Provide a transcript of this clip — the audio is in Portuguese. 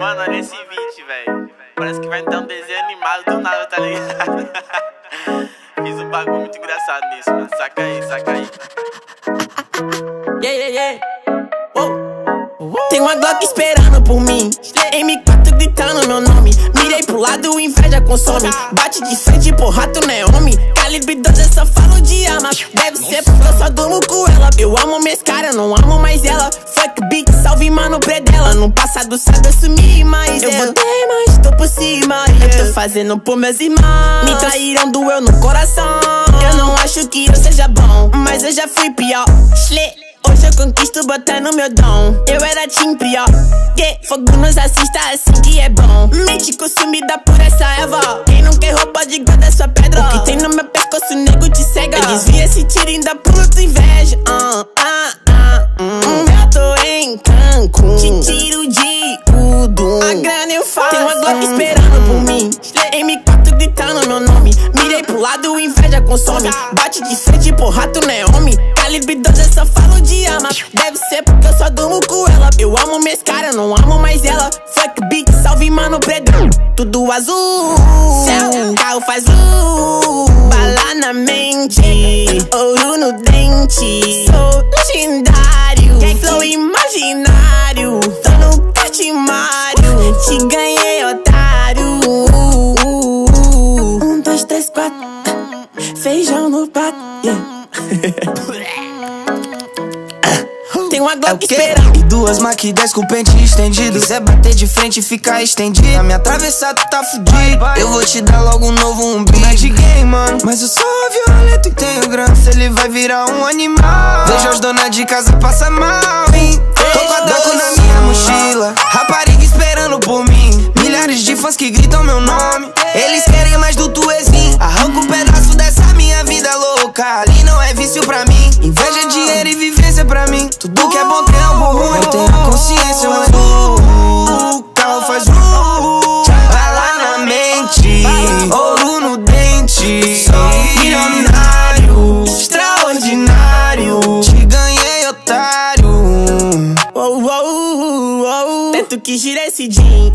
Mano, olha esse beat, velho. Parece que vai dar um desenho animado do nada, tá ligado? Fiz um bagulho muito engraçado nisso, mano. Saca aí, saca aí. Yeah, yeah, yeah. Tem uma Glock esperando por mim, M4 gritando meu nome. Mirei pro lado, inveja consome. Bate de frente, porra, tu não é homem. Calibre 12, eu só falo de arma. Deve ser porque eu só durmo com ela. Eu amo minhas caras, não amo mais ela. Fuck beat, salve mano predela. No passado sabe eu sumi, mas eu voltei, mas tô por cima. Eu tô fazendo por meus irmãos. Me traíram, doeu no coração. Eu não acho que eu seja bom, mas eu já fui pior. Hoje eu conquisto botando meu dom. Eu era team pior. Fogo nos assista assim que é bom. Mente consumida por essa erva. Quem não quer roupa de guarda sua pedra. O que tem no meu pescoço, nego te cega. Desvia esse tiro e ainda pulo tua inveja. Eu tô em Cancún, te tiro de tudo. A grana eu faço. Tem uma Glock esperando por mim, M4 gritando meu nome. Mirei pro lado, inveja consome. Bate de frente, porra, tu não é homem. Calibre 12, eu só falo de arma. Deve ser porque eu só durmo com ela. Eu amo minhas caras, não amo mais ela. Fuck beat, salve mano predão. Tudo azul, céu, carro faz bala na mente, ouro no dente. Sou legendário, flow imaginário. Tô no Catimário, te ganhei, otário. 1, 2, 3, 4. Feijão no prato, Tem uma Glock esperando. E duas Mac 10 com pente estendido. Quiser bater de frente e ficar estendido, na minha travessa tu tá fudido. Eu vou te dar logo um novo umbigo. Não é de game, mano, mas eu sou violento e tenho grana. Se ele vai virar um animal. Vejo as donas de casa passar mal, hein? Tô com a Draco na minha mochila, rapariga esperando por mim. Milhares de fãs que gritam meu nome. Eles querem mais do tuezinho. Arranca um pedaço dessa minha vida louca. Ali não é vício pra mim. Inveja, dinheiro e vivência pra mim. Tudo que é bom tem algo ruim. Eu tenho a consciência, mas o carro faz bala na mente, ouro no dente. Sou milionário, extraordinário. Te ganhei, otário. Tanto que gira esse jean.